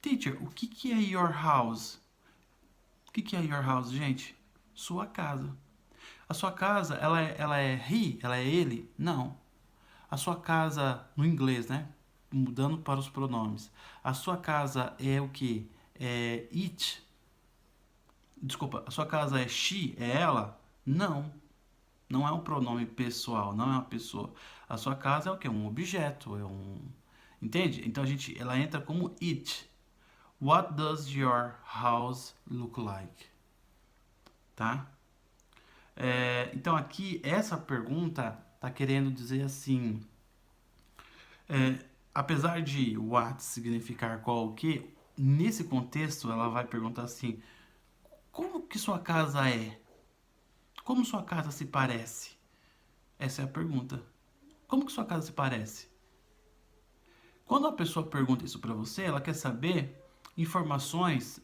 Teacher, o que é your house? O que é your house, gente? Sua casa. A sua casa, ela é he? Ela é ele? Não. A sua casa, no inglês, né? Mudando para os pronomes. A sua casa é o que? É it? Desculpa, a sua casa é she? É ela? Não. Não é um pronome pessoal, não é uma pessoa. A sua casa é o que? Um objeto, é um... Entende? Então ela entra como it. What does your house look like? Tá? Então aqui, essa pergunta tá querendo dizer assim... apesar de what significar qual o que, nesse contexto ela vai perguntar assim: como que sua casa é? Como sua casa se parece? Essa é a pergunta. Como que sua casa se parece? Quando a pessoa pergunta isso para você, ela quer saber informações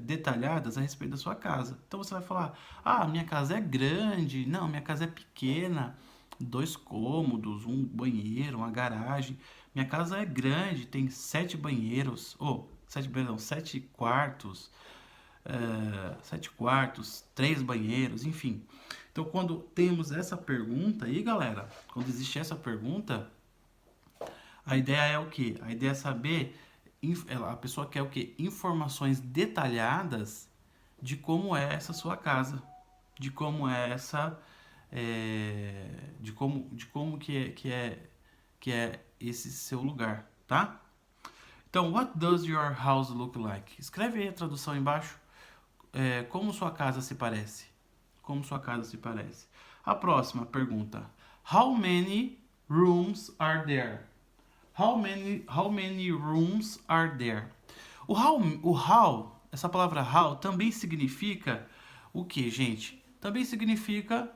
detalhadas a respeito da sua casa. Então você vai falar: ah, minha casa é grande, não, minha casa é pequena, 2 cômodos, um banheiro, uma garagem. Minha casa é grande, tem 7 banheiros, ou 7 quartos, 7 quartos, 3 banheiros, enfim. Então quando temos essa pergunta aí, galera, quando existe essa pergunta, a ideia é o quê? A ideia é saber, a pessoa quer o quê? Informações detalhadas de como é essa sua casa, de como é essa, de como que é esse seu lugar, tá? Então, what does your house look like? Escreve aí a tradução embaixo. Como sua casa se parece? Como sua casa se parece? A próxima pergunta. How many rooms are there? How many rooms are there? O how, essa palavra how também significa o que, gente? Também significa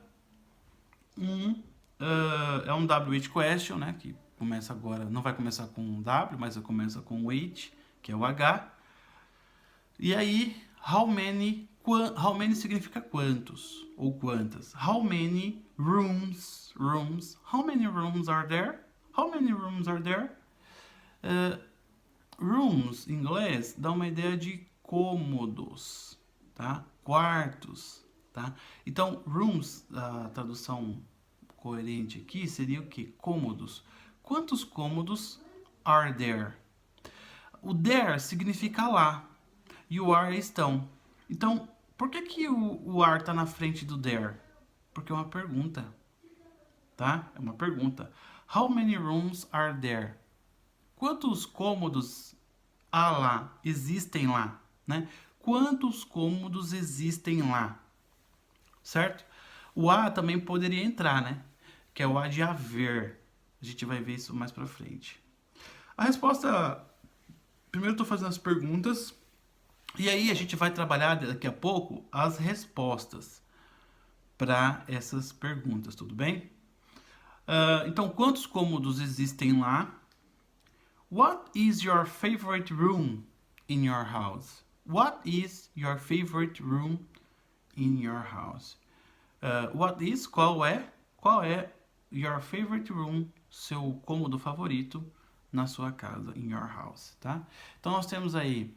é um WH question, né? Que começa agora, não vai começar com um W, mas começa com o H, que é o H. E aí, how many significa quantos ou quantas. How many rooms, how many rooms are there? How many rooms are there? Rooms, em inglês, dá uma ideia de cômodos, tá? Quartos, tá? Então, rooms, a tradução coerente aqui seria o que? Cômodos. Quantos cômodos are there? O there significa lá e o are é estão. Então, por que o are está na frente do there? Porque é uma pergunta, tá? É uma pergunta. How many rooms are there? Quantos cômodos há lá, existem lá, né? Quantos cômodos existem lá, certo? O a também poderia entrar, né? Que é o a de haver. A gente vai ver isso mais pra frente. A resposta... Primeiro eu tô fazendo as perguntas e aí a gente vai trabalhar daqui a pouco as respostas para essas perguntas, tudo bem? Então, quantos cômodos existem lá? What is your favorite room in your house? What is your favorite room in your house? What is, qual é your favorite room, seu cômodo favorito na sua casa, in your house, tá? Então nós temos aí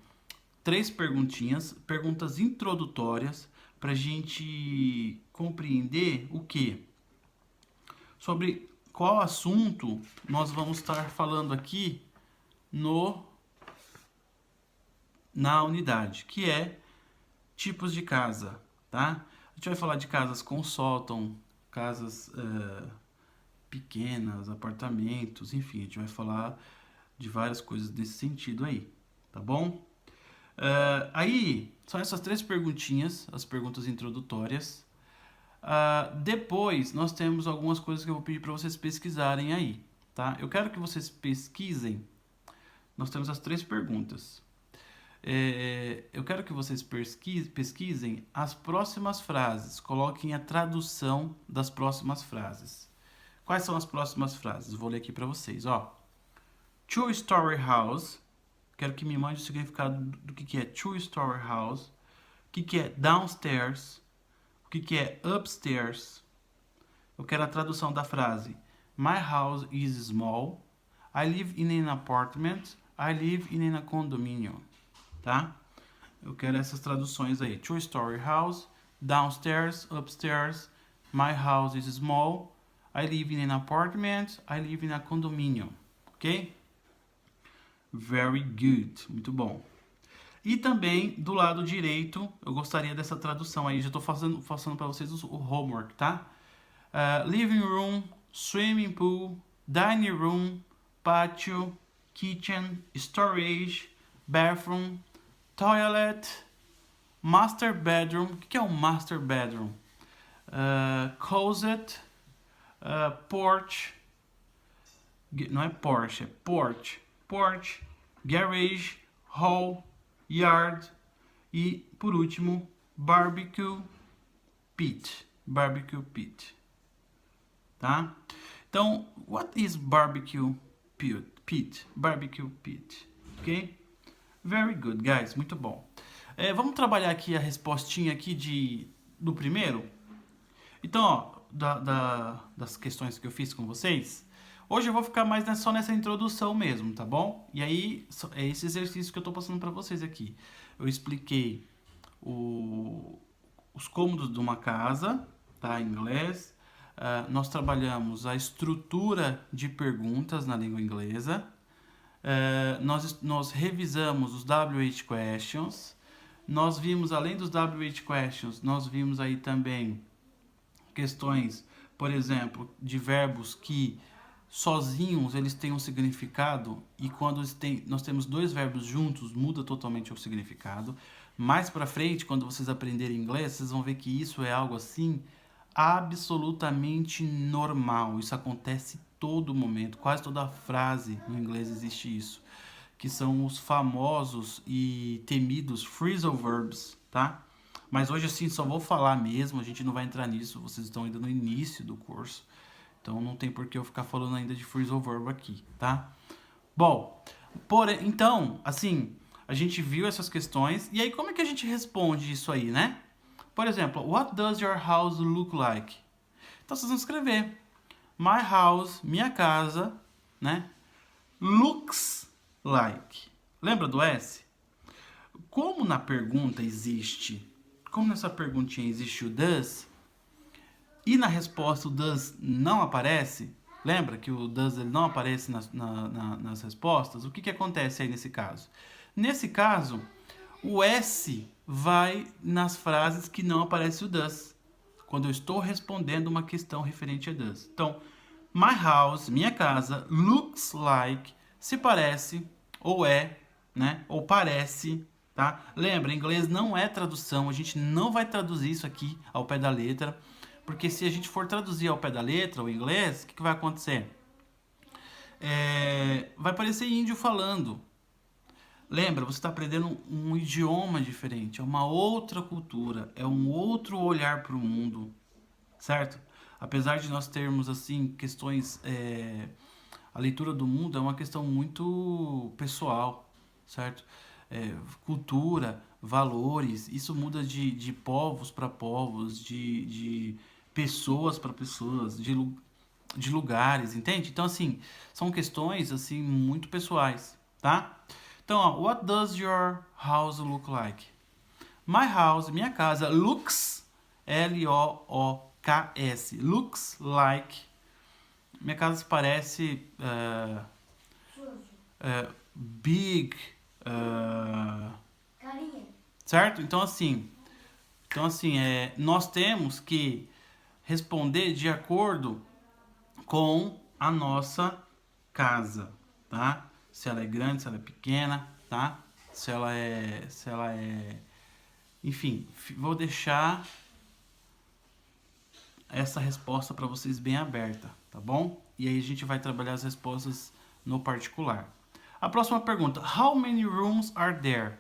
3 perguntinhas, perguntas introdutórias para a gente compreender o que? Sobre qual assunto nós vamos estar falando aqui na unidade, que é tipos de casa, tá? A gente vai falar de casas com sótão, casas pequenas, apartamentos, enfim, a gente vai falar de várias coisas nesse sentido aí, tá bom? Aí, são essas 3 perguntinhas, as perguntas introdutórias. Depois, nós temos algumas coisas que eu vou pedir para vocês pesquisarem aí, tá? Eu quero que vocês pesquisem. Nós temos as 3 perguntas. Eu quero que vocês pesquisem as próximas frases. Coloquem a tradução das próximas frases. Quais são as próximas frases? Vou ler aqui para vocês, ó. Two-story house. Quero que me mande o significado do que é two-story house. O que é downstairs. O que é upstairs. Eu quero a tradução da frase. My house is small. I live in an apartment I live in a condominium, tá? Eu quero essas traduções aí. Two-story house, downstairs, upstairs, my house is small, I live in an apartment, I live in a condominium, ok? Very good, muito bom. E também, do lado direito, eu gostaria dessa tradução aí, já estou passando para vocês o homework, tá? Living room, swimming pool, dining room, pátio, kitchen, storage, bathroom, toilet, master bedroom. O que é um master bedroom? Closet, porch, não é Porsche, é porch, garage, hall, yard e, por último, barbecue pit. Tá? Então, what is barbecue pit? Barbecue pit, ok? Very good, guys, muito bom. Vamos trabalhar aqui a respostinha aqui do primeiro. Então, ó, das questões que eu fiz com vocês, hoje eu vou ficar mais só nessa introdução mesmo, tá bom? E aí, é esse exercício que eu tô passando para vocês aqui. Eu expliquei os cômodos de uma casa, tá, em inglês. Nós trabalhamos a estrutura de perguntas na língua inglesa. Nós revisamos os WH questions. Nós vimos, além dos WH questions, nós vimos aí também questões, por exemplo, de verbos que sozinhos eles têm um significado e quando nós temos dois verbos juntos muda totalmente o significado. Mais pra frente, quando vocês aprenderem inglês, vocês vão ver que isso é algo assim absolutamente normal. Isso acontece todo momento, quase toda frase no inglês existe isso, que são os famosos e temidos phrasal verbs, tá? Mas hoje assim só vou falar mesmo, a gente não vai entrar nisso, vocês estão ainda no início do curso. Então não tem por que eu ficar falando ainda de phrasal verb aqui, tá? Bom, então, assim, a gente viu essas questões, e aí como é que a gente responde isso aí, né? Por exemplo, what does your house look like? Então vocês vão escrever, my house, minha casa, né? Looks like. Lembra do S? Como na pergunta existe, como nessa perguntinha existe o does, e na resposta o does não aparece, lembra que o does ele não aparece nas respostas? O que acontece aí nesse caso? Nesse caso, o S vai nas frases que não aparece o does, quando eu estou respondendo uma questão referente a does. Então, my house, minha casa, looks like, se parece, ou é, né? Ou parece, tá? Lembra, em inglês não é tradução, a gente não vai traduzir isso aqui ao pé da letra, porque se a gente for traduzir ao pé da letra o inglês, o que vai acontecer? Vai parecer índio falando. Lembra, você está aprendendo um idioma diferente, é uma outra cultura, é um outro olhar para o mundo, certo? Apesar de nós termos, assim, questões... a leitura do mundo é uma questão muito pessoal, certo? Cultura, valores, isso muda de povos para povos, de pessoas para pessoas, de lugares, entende? Então, assim, são questões, assim, muito pessoais, tá? Então, ó, what does your house look like? My house, minha casa, looks, L-O-O-K-S, looks like. Minha casa se parece big, certo? Então assim, nós temos que responder de acordo com a nossa casa, tá? Se ela é grande, se ela é pequena, tá? Se ela é... Enfim, vou deixar essa resposta para vocês bem aberta, tá bom? E aí a gente vai trabalhar as respostas no particular. A próxima pergunta, how many rooms are there?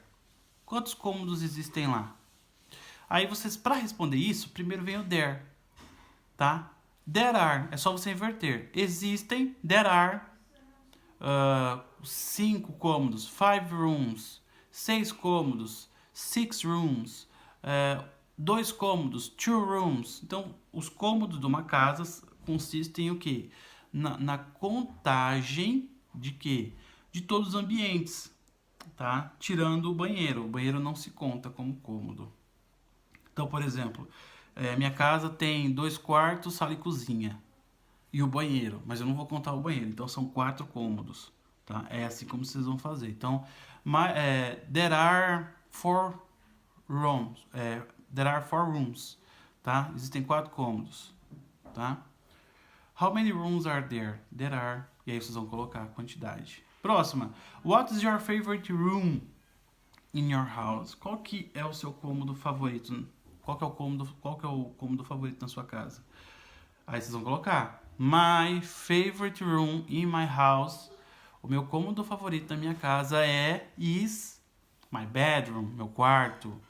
Quantos cômodos existem lá? Aí vocês, para responder isso, primeiro vem o there, tá? There are, é só você inverter. Existem, there are, 5 cômodos, 5 rooms, 6 cômodos, 6 rooms, 2 cômodos, 2 rooms. Então, os cômodos de uma casa consistem em o quê? Na contagem de quê? de todos os ambientes, tá? Tirando o banheiro. O banheiro não se conta como cômodo. Então, por exemplo, minha casa tem 2 quartos, sala e cozinha. E o banheiro, mas eu não vou contar o banheiro. Então, são 4 cômodos, tá? É assim como vocês vão fazer. Então, there are 4 rooms. There are 4 rooms, tá? Existem 4 cômodos, tá? How many rooms are there? There are. E aí vocês vão colocar a quantidade. Próxima. What is your favorite room in your house? Qual que é o seu cômodo favorito? Qual que é o cômodo favorito na sua casa? Aí vocês vão colocar my favorite room in my house. O meu cômodo favorito da minha casa is my bedroom, meu quarto.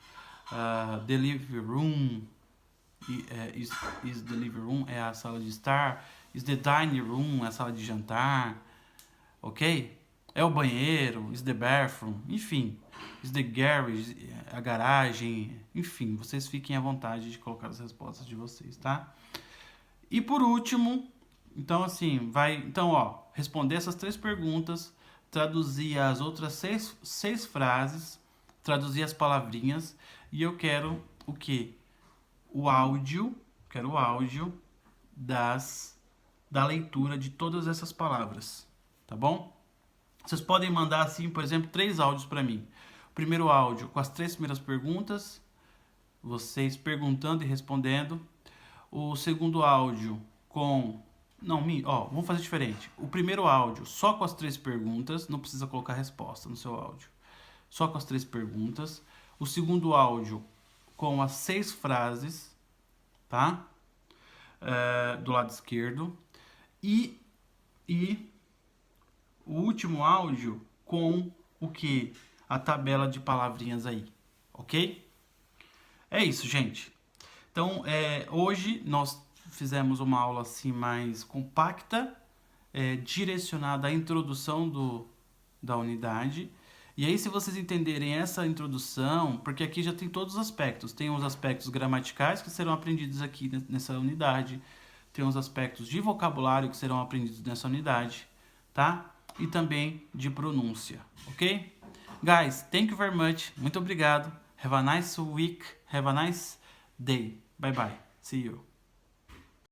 The living room is the living room, é a sala de estar. Is the dining room, é a sala de jantar. Ok? É o banheiro, is the bathroom, enfim. Is the garage, a garagem. Enfim, vocês fiquem à vontade de colocar as respostas de vocês, tá? E por último, então assim, responder essas 3 perguntas, traduzir as outras 6 frases, traduzir as palavrinhas, e eu quero o quê? Quero o áudio da leitura de todas essas palavras, tá bom? Vocês podem mandar assim, por exemplo, 3 áudios para mim. O primeiro áudio com as 3 primeiras perguntas, vocês perguntando e respondendo. O segundo áudio com... vamos fazer diferente. O primeiro áudio só com as 3 perguntas, não precisa colocar resposta no seu áudio. Só com as 3 perguntas. O segundo áudio com as 6 frases, tá? Do lado esquerdo. E o último áudio com o que? A tabela de palavrinhas aí, ok? É isso, gente. Então, hoje nós fizemos uma aula assim mais compacta, direcionada à introdução da unidade. E aí, se vocês entenderem essa introdução, porque aqui já tem todos os aspectos. Tem os aspectos gramaticais que serão aprendidos aqui nessa unidade. Tem os aspectos de vocabulário que serão aprendidos nessa unidade, tá? E também de pronúncia, ok? Guys, thank you very much. Muito obrigado. Have a nice week. Have a nice day. Bye bye. See you.